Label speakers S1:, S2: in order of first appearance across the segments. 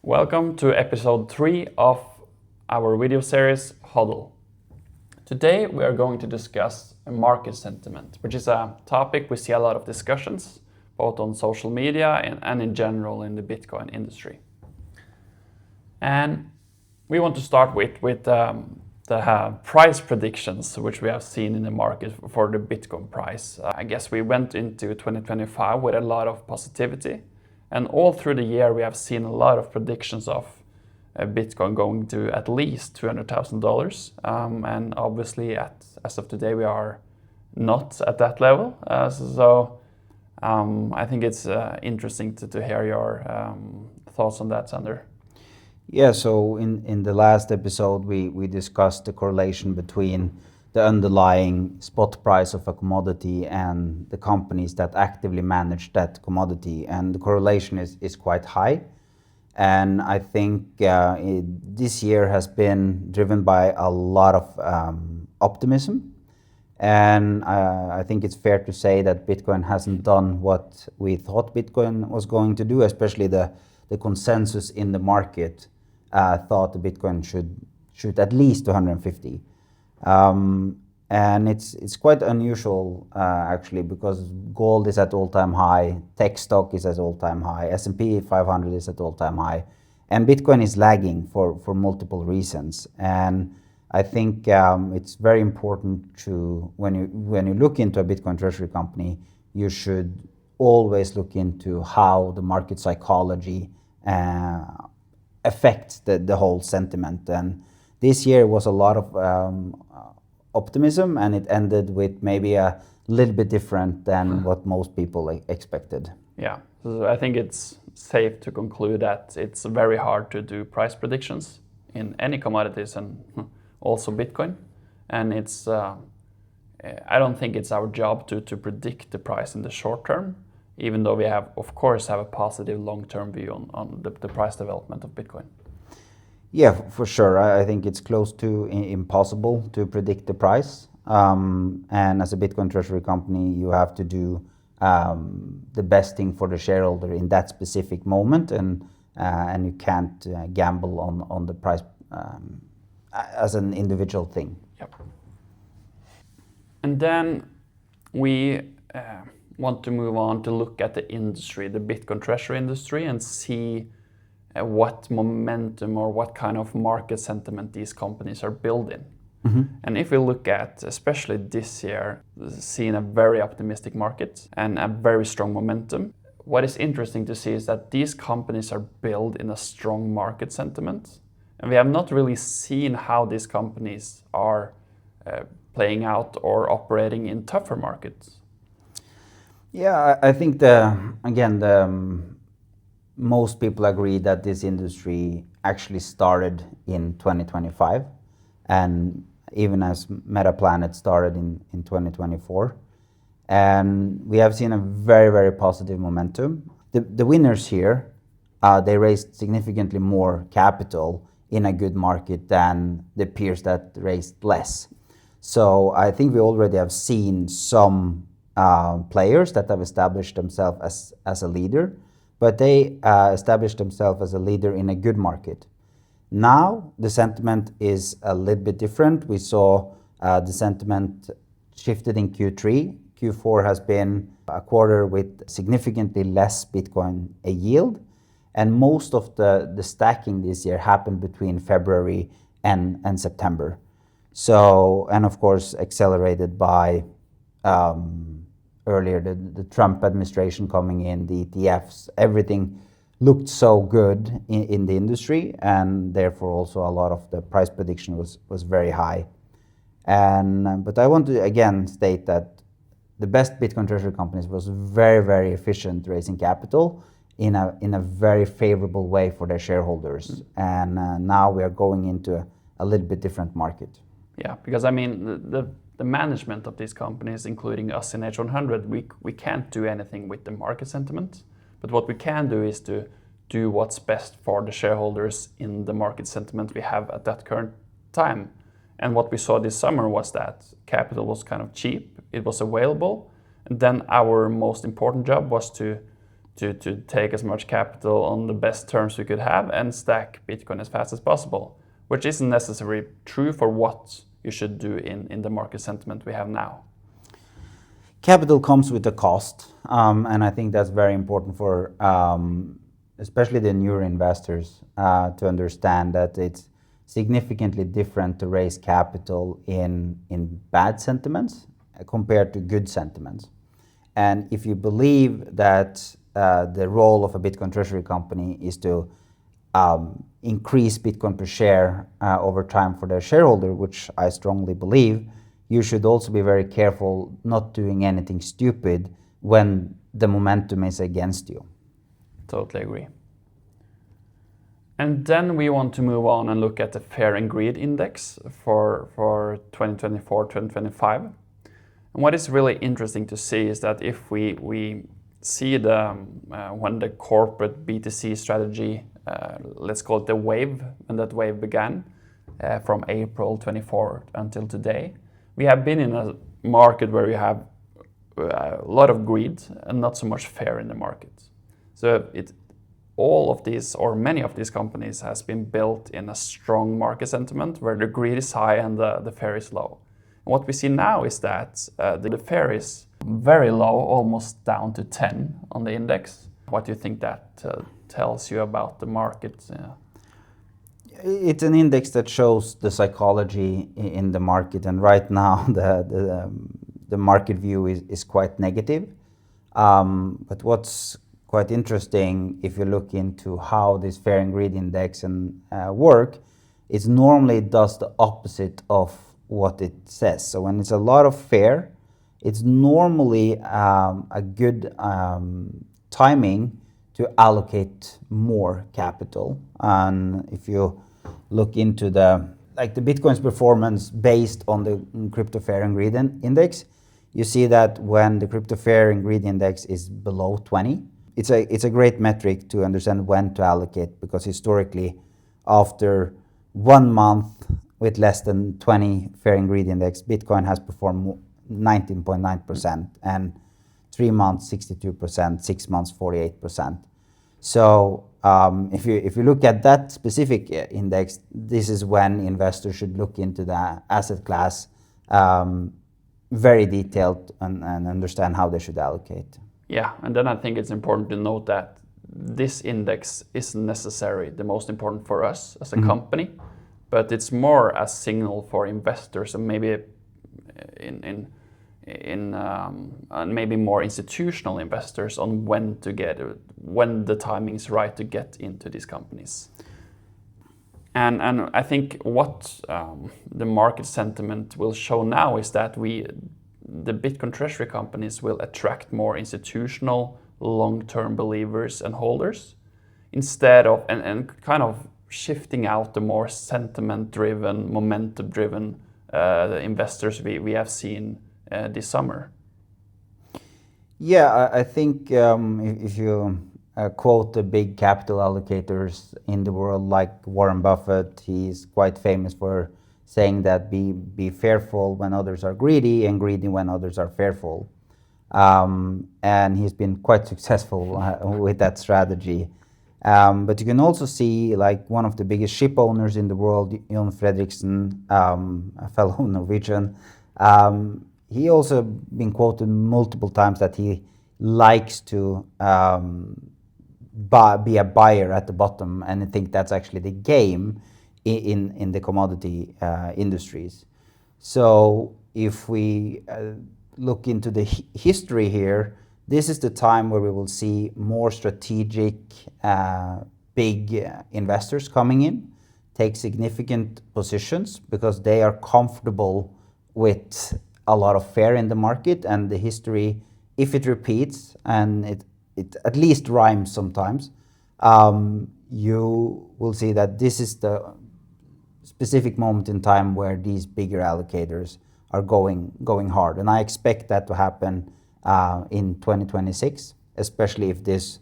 S1: Welcome to episode 3 of our video series HODL. Today we are going to discuss market sentiment, which is a topic we see a lot of discussions both on social media and in general in the Bitcoin industry. And we want to start with the price predictions which we have seen in the market for the Bitcoin price. I guess we went into 2025 with a lot of positivity. And all through the year, we have seen a lot of predictions of Bitcoin going to at least $200,000. And obviously, as of today, we are not at that level. I think it's interesting to hear your thoughts on that, Sander.
S2: Yeah, so in the last episode, we discussed the correlation between the underlying spot price of a commodity and the companies that actively manage that commodity. And the correlation is quite high. And I think this year has been driven by a lot of optimism. And I think it's fair to say that Bitcoin hasn't done what we thought Bitcoin was going to do, especially the consensus in the market thought the Bitcoin should at least 250. And it's quite unusual actually, because gold is at all-time high, tech stock is at all-time high, S&P 500 is at all-time high, and Bitcoin is lagging for multiple reasons. And I think it's very important to, when you look into a Bitcoin treasury company, you should always look into how the market psychology affects the whole sentiment. And this year was a lot of optimism, and it ended with maybe a little bit different than what most people expected.
S1: Yeah, so I think it's safe to conclude that it's very hard to do price predictions in any commodities and also Bitcoin. And it's I don't think it's our job to predict the price in the short term, even though we of course have a positive long-term view on the price development of Bitcoin.
S2: Yeah, for sure. I think it's close to impossible to predict the price. And as a Bitcoin treasury company, you have to do the best thing for the shareholder in that specific moment, and you can't gamble on the price as an individual thing.
S1: Yep. And then we want to move on to look at the industry, the Bitcoin treasury industry, and see what momentum or what kind of market sentiment these companies are building. Mm-hmm. And if we look at, especially this year, seeing a very optimistic market and a very strong momentum, what is interesting to see is that these companies are built in a strong market sentiment. And we have not really seen how these companies are playing out or operating in tougher markets.
S2: Yeah, I think most people agree that this industry actually started in 2025, and even as MetaPlanet started in 2024. And we have seen a very, very positive momentum. The winners here, they raised significantly more capital in a good market than the peers that raised less. So I think we already have seen some players that have established themselves as a leader, but they established themselves as a leader in a good market. Now the sentiment is a little bit different. We saw the sentiment shifted in Q3. Q4 has been a quarter with significantly less Bitcoin a yield, and most of the stacking this year happened between February and September. So, and of course accelerated by earlier, the Trump administration coming in, the ETFs, everything looked so good in the industry, and therefore also a lot of the price prediction was very high. But I want to again state that the best Bitcoin treasury companies was very, very efficient raising capital in a very favorable way for their shareholders. And now we are going into a little bit different market.
S1: Yeah, because I mean the management of these companies, including us in H100, we can't do anything with the market sentiment. But what we can do is to do what's best for the shareholders in the market sentiment we have at that current time. And what we saw this summer was that capital was kind of cheap, it was available. And then our most important job was to to take as much capital on the best terms we could have and stack Bitcoin as fast as possible, which isn't necessarily true for what you should do in the market sentiment we have now.
S2: Capital comes with a cost, and I think that's very important for especially the newer investors to understand that it's significantly different to raise capital in bad sentiments compared to good sentiments. And if you believe that the role of a Bitcoin treasury company is to increase Bitcoin per share over time for their shareholder, which I strongly believe, you should also be very careful not doing anything stupid when the momentum is against you.
S1: Totally agree. And then we want to move on and look at the Fear and Greed Index for 2024-2025. And what is really interesting to see is that if we see when the corporate BTC strategy, let's call it the wave, when that wave began from April 24 until today, we have been in a market where we have a lot of greed and not so much fear in the market. So all of these, or many of these companies, has been built in a strong market sentiment where the greed is high and the fear is low. And what we see now is that the fear is very low, almost down to 10 on the index. What do you think that tells you about the market?
S2: It's an index that shows the psychology in the market, and right now the market view is quite negative. But what's quite interesting, if you look into how this Fear and Greed Index work, is normally it does the opposite of what it says. So when it's a lot of fear, it's normally a good timing to allocate more capital. And if you look into the Bitcoin's performance based on the Crypto Fear and Greed Index, you see that when the Crypto Fear and Greed Index is below 20, it's a great metric to understand when to allocate, because historically, after 1 month with less than 20 Fear and Greed Index, Bitcoin has performed 19.9%, and 3 months 62%, 6 months 48%. So if you look at that specific index, this is when investors should look into the asset class very detailed and understand how they should allocate.
S1: Yeah, and then I think it's important to note that this index isn't necessarily the most important for us as a company, but it's more a signal for investors and maybe maybe more institutional investors on when the timing is right to get into these companies. And I think what the market sentiment will show now is that the Bitcoin treasury companies will attract more institutional long-term believers and holders, instead of and kind of shifting out the more sentiment-driven, momentum-driven investors we have seen this summer.
S2: Yeah, I think if you quote the big capital allocators in the world, like Warren Buffett, he's quite famous for saying that be fearful when others are greedy and greedy when others are fearful. And he's been quite successful with that strategy. But you can also see, like, one of the biggest ship owners in the world, Jon Fredriksen, a fellow Norwegian, he also been quoted multiple times that he likes to be a buyer at the bottom, and I think that's actually the game in the commodity industries. So if we look into the history here, this is the time where we will see more strategic big investors coming in, take significant positions because they are comfortable with a lot of fear in the market, and the history, if it repeats and it at least rhymes sometimes, you will see that this is the specific moment in time where these bigger allocators are going hard. And I expect that to happen in 2026, especially if this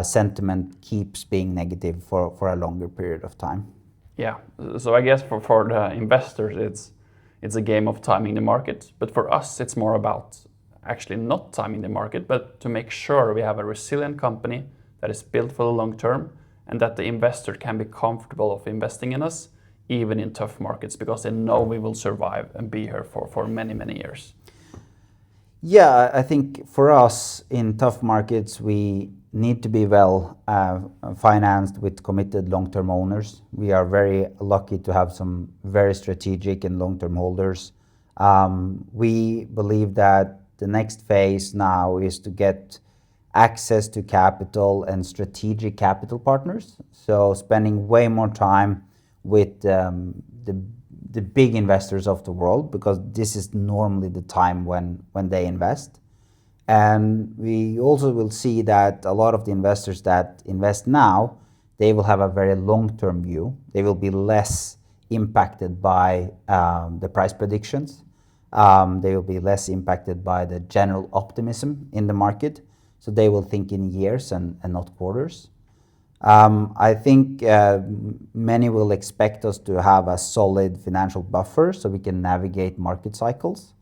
S2: sentiment keeps being negative for a longer period of time.
S1: Yeah, so I guess for the investors, it's a game of timing the market, but for us, it's more about actually not timing the market, but to make sure we have a resilient company that is built for the long term and that the investor can be comfortable of investing in us even in tough markets because they know we will survive and be here for many, many years.
S2: Yeah, I think for us in tough markets, we need to be well financed with committed long-term owners. We are very lucky to have some very strategic and long-term holders. We believe that the next phase now is to get access to capital and strategic capital partners. So spending way more time with the big investors of the world, because this is normally the time when they invest. And we also will see that a lot of the investors that invest now, they will have a very long-term view. They will be less impacted by the price predictions. They will be less impacted by the general optimism in the market. So they will think in years and not quarters. I think many will expect us to have a solid financial buffer so we can navigate market cycles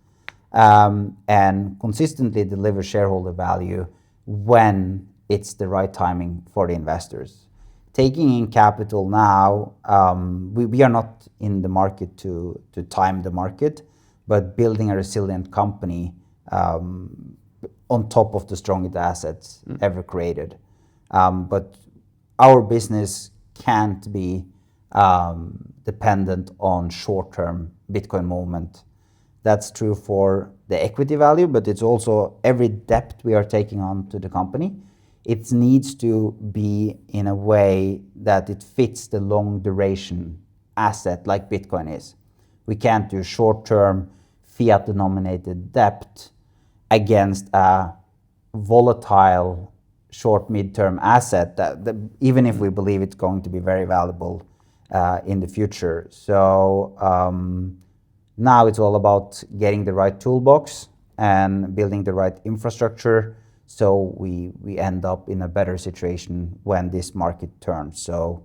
S2: and consistently deliver shareholder value when it's the right timing for the investors. Taking in capital now, we are not in the market to time the market, but building a resilient company on top of the strongest assets ever created. But our business can't be dependent on short-term Bitcoin movement. That's true for the equity value, but it's also every debt we are taking on to the company. It needs to be in a way that it fits the long duration asset like Bitcoin is. We can't do short-term fiat-denominated debt against a volatile short mid-term asset that even if we believe it's going to be very valuable in the future. So now it's all about getting the right toolbox and building the right infrastructure so we end up in a better situation when this market turns. So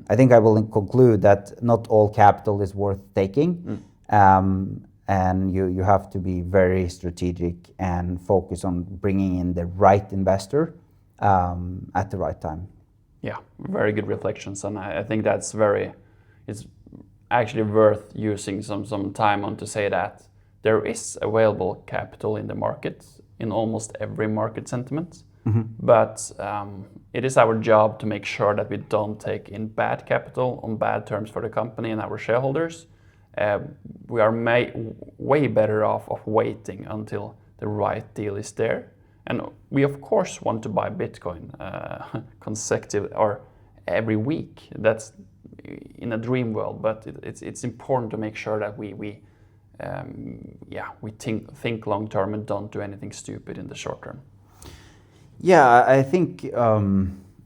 S2: I think I will conclude that not all capital is worth taking. And you have to be very strategic and focus on bringing in the right investor at the right time.
S1: Yeah, very good reflections, and I think it's actually worth using some time on to say that there is available capital in the market in almost every market sentiment, but it is our job to make sure that we don't take in bad capital on bad terms for the company and our shareholders. We are way better off of waiting until the right deal is there. And we of course want to buy Bitcoin consecutive or every week. That's in a dream world, but it's important to make sure that we think long term and don't do anything stupid in the short term.
S2: Yeah, I think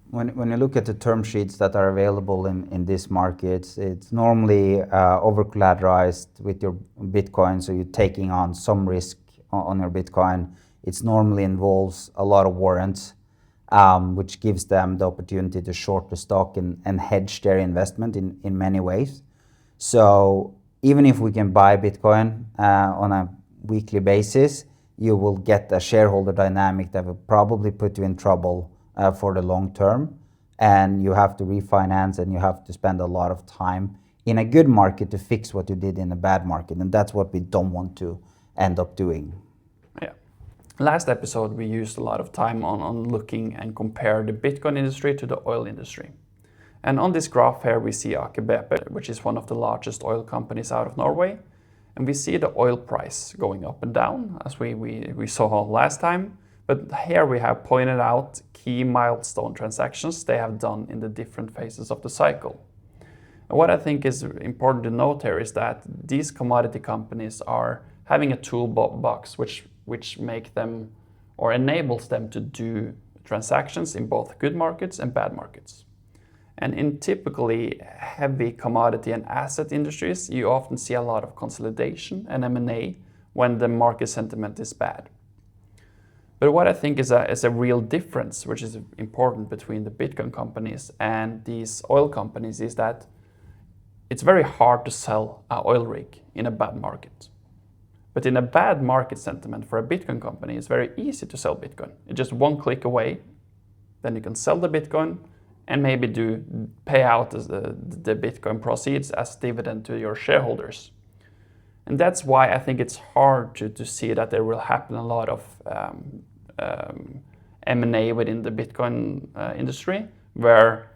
S2: when you look at the term sheets that are available in this market, it's normally over collateralized with your Bitcoin, so you're taking on some risk on your Bitcoin. It normally involves a lot of warrants, which gives them the opportunity to short the stock and hedge their investment in many ways. So even if we can buy Bitcoin on a weekly basis, you will get a shareholder dynamic that will probably put you in trouble for the long term. And you have to refinance and you have to spend a lot of time in a good market to fix what you did in a bad market. And that's what we don't want to end up doing.
S1: Last episode, we used a lot of time on looking and compare the Bitcoin industry to the oil industry. And on this graph here, we see Aker BP, which is one of the largest oil companies out of Norway. And we see the oil price going up and down, as we saw last time. But here we have pointed out key milestone transactions they have done in the different phases of the cycle. And what I think is important to note here is that these commodity companies are having a toolbox which make them or enables them to do transactions in both good markets and bad markets. And in typically heavy commodity and asset industries, you often see a lot of consolidation and M&A when the market sentiment is bad. But what I think is a real difference, which is important between the Bitcoin companies and these oil companies, is that it's very hard to sell an oil rig in a bad market. But in a bad market sentiment for a Bitcoin company, it's very easy to sell Bitcoin. It's just one click away. Then you can sell the Bitcoin and maybe pay out the Bitcoin proceeds as dividend to your shareholders. And that's why I think it's hard to see that there will happen a lot of M&A within the Bitcoin industry, where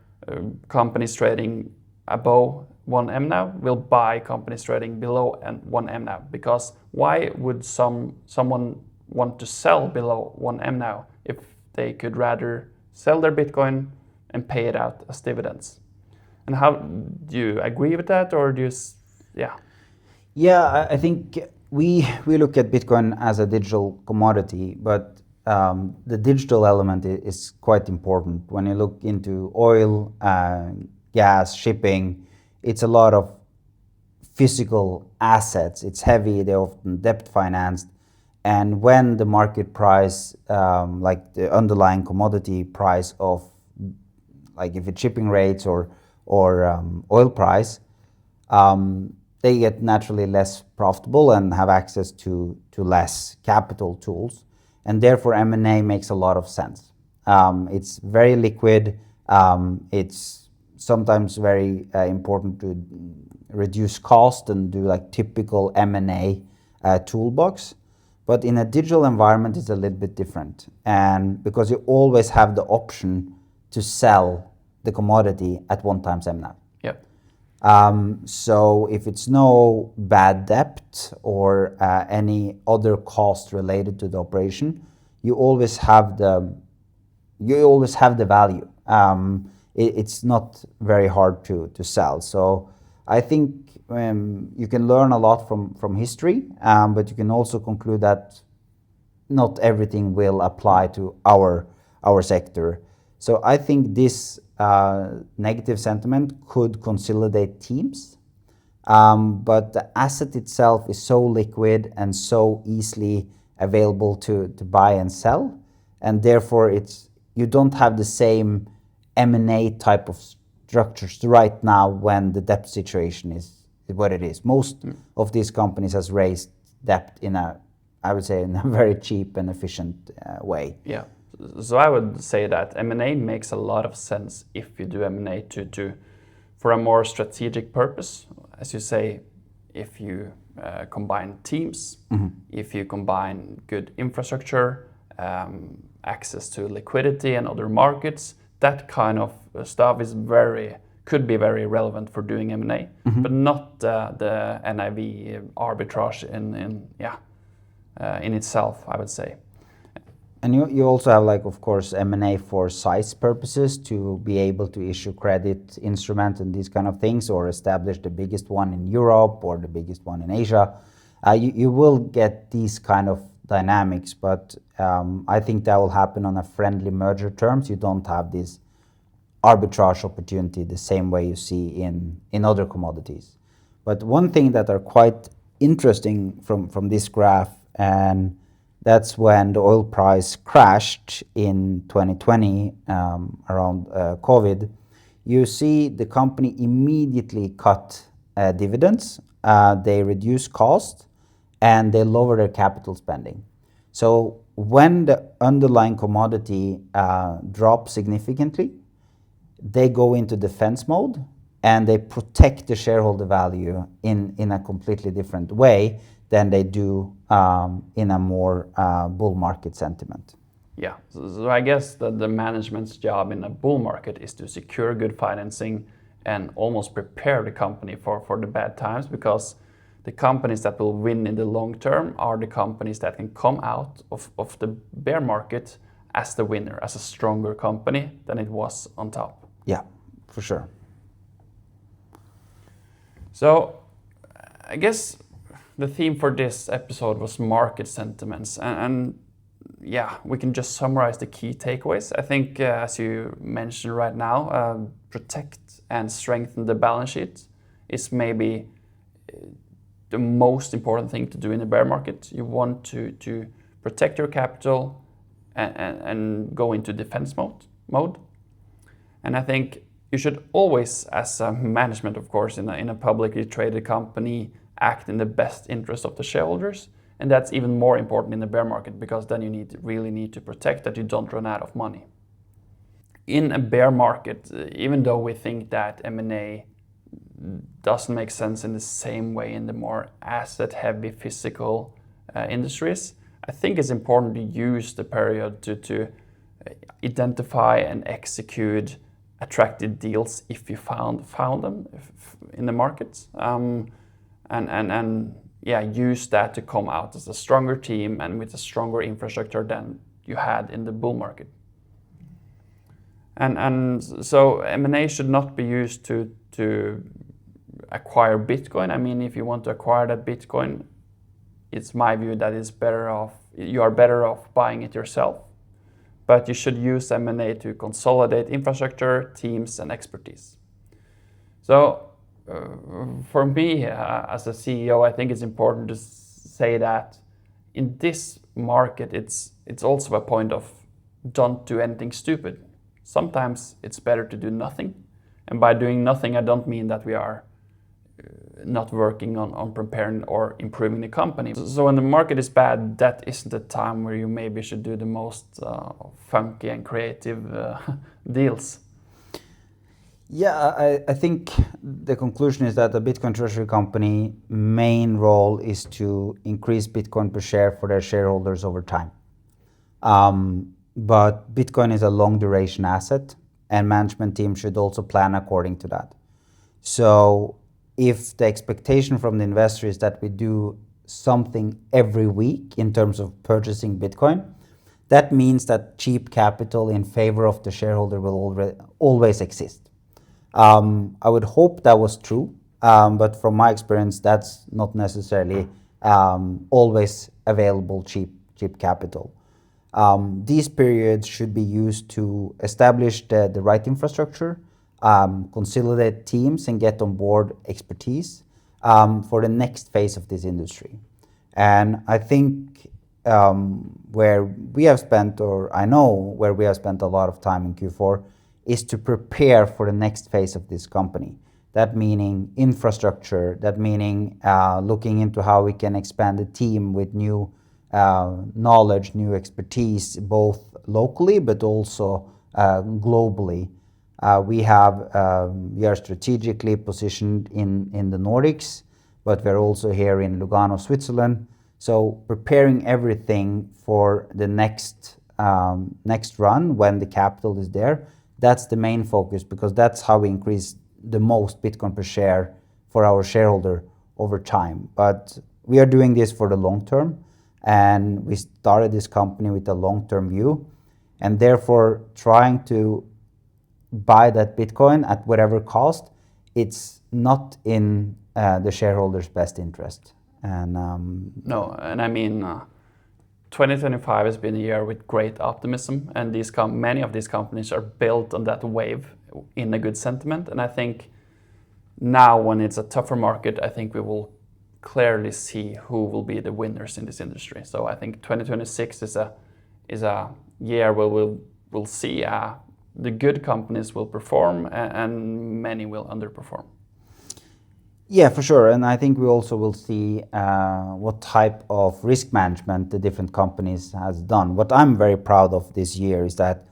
S1: companies trading above 1M now will buy companies trading below 1M now. Because why would someone want to sell below 1M now if they could rather sell their Bitcoin and pay it out as dividends? And how do you agree with that, or do you, yeah?
S2: Yeah, I think we look at Bitcoin as a digital commodity, but the digital element is quite important. When you look into oil, gas, shipping, it's a lot of physical assets. It's heavy, they're often debt financed. And when the market price, like the underlying commodity price of, like if it's shipping rates or oil price, they get naturally less profitable and have access to less capital tools. And therefore M&A makes a lot of sense. It's very liquid. It's sometimes very important to reduce cost and do like typical M&A toolbox. But in a digital environment, it's a little bit different. And because you always have the option to sell the commodity at 1 times MNAV.
S1: Yep.
S2: So if it's no bad debt or any other cost related to the operation, you always have the value. It's not very hard to sell. So I think you can learn a lot from history, but you can also conclude that not everything will apply to our sector. So I think this negative sentiment could consolidate teams, but the asset itself is so liquid and so easily available to buy and sell, and therefore you don't have the same M&A type of structures right now when the debt situation is what it is. Most of these companies has raised debt in a very cheap and efficient way.
S1: Yeah. So I would say that M&A makes a lot of sense if you do M&A for a more strategic purpose. As you say, if you combine teams, if you combine good infrastructure, access to liquidity and other markets, that kind of stuff could be very relevant for doing M&A, but not the NAV arbitrage in itself, I would say.
S2: And you also have, like, of course, M&A for size purposes, to be able to issue credit instruments and these kind of things, or establish the biggest one in Europe or the biggest one in Asia. You will get these kind of dynamics, but I think that will happen on a friendly merger terms. You don't have this arbitrage opportunity the same way you see in other commodities. But one thing that are quite interesting from this graph, and that's when the oil price crashed in 2020 around COVID. You see the company immediately cut dividends, they reduce cost, and they lower their capital spending. So when the underlying commodity drops significantly, they go into defense mode and they protect the shareholder value in a completely different way than they do in a more bull market sentiment.
S1: Yeah, so I guess that the management's job in a bull market is to secure good financing and almost prepare the company for the bad times, because the companies that will win in the long term are the companies that can come out of the bear market as the winner, as a stronger company than it was on top.
S2: Yeah, for sure.
S1: So I guess the theme for this episode was market sentiments, and yeah, we can just summarize the key takeaways. I think, as you mentioned right now, protect and strengthen the balance sheet is maybe the most important thing to do in a bear market. You want to protect your capital and go into defense mode. And I think you should always, as a management, of course, in a publicly traded company, act in the best interest of the shareholders And that's even more important in the bear market, because then you really need to protect that you don't run out of money. In a bear market, even though we think that M&A doesn't make sense in the same way in the more asset-heavy physical industries, I think it's important to use the period to identify and execute attractive deals if you found them in the markets, and use that to come out as a stronger team and with a stronger infrastructure than you had in the bull market. And so M&A should not be used to acquire Bitcoin. I mean, if you want to acquire that Bitcoin, it's my view that you are better off buying it yourself. But you should use M&A to consolidate infrastructure, teams, and expertise. So for me, as a CEO, I think it's important to say that in this market, it's also a point of don't do anything stupid. Sometimes it's better to do nothing. And by doing nothing, I don't mean that we are not working on preparing or improving the company. So when the market is bad, that isn't the time where you maybe should do the most funky and creative deals.
S2: Yeah, I think the conclusion is that the Bitcoin treasury company main role is to increase Bitcoin per share for their shareholders over time. But Bitcoin is a long duration asset, and management team should also plan according to that. So if the expectation from the investor is that we do something every week in terms of purchasing Bitcoin, that means that cheap capital in favor of the shareholder will always exist. I would hope that was true, but from my experience, that's not necessarily always available cheap capital. These periods should be used to establish the right infrastructure, consolidate teams, and get on board expertise for the next phase of this industry. And I think where we have spent, or I know where we have spent a lot of time in Q4, is to prepare for the next phase of this company. That meaning infrastructure, that meaning looking into how we can expand the team with new knowledge, new expertise, both locally but also globally. We are strategically positioned in the Nordics, but we're also here in Lugano, Switzerland. So preparing everything for the next run when the capital is there, that's the main focus, because that's how we increase the most Bitcoin per share for our shareholder over time. But we are doing this for the long term, and we started this company with a long-term view, and therefore trying to buy that Bitcoin at whatever cost, it's not in the shareholders' best interest. And
S1: no, and I mean, 2025 has been a year with great optimism, and many of these companies are built on that wave in a good sentiment. And I think now, when it's a tougher market, I think we will clearly see who will be the winners in this industry. So I think 2026 is a year where we'll see the good companies will perform and many will underperform.
S2: Yeah, for sure. And I think we also will see what type of risk management the different companies has done. What I'm very proud of this year is that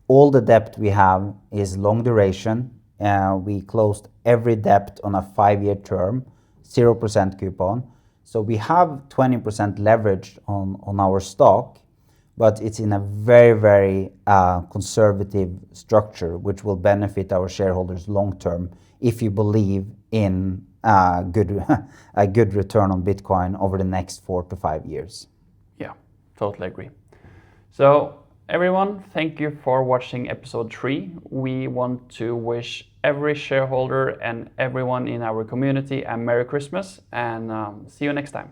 S2: all the debt we have is long duration. We closed every debt on a 5-year term, 0% coupon. So we have 20% leverage on our stock, but it's in a very, very conservative structure, which will benefit our shareholders long term if you believe in a good return on Bitcoin over the next 4 to 5 years.
S1: Yeah, totally agree. So everyone, thank you for watching episode 3. We want to wish every shareholder and everyone in our community a Merry Christmas, and see you next time.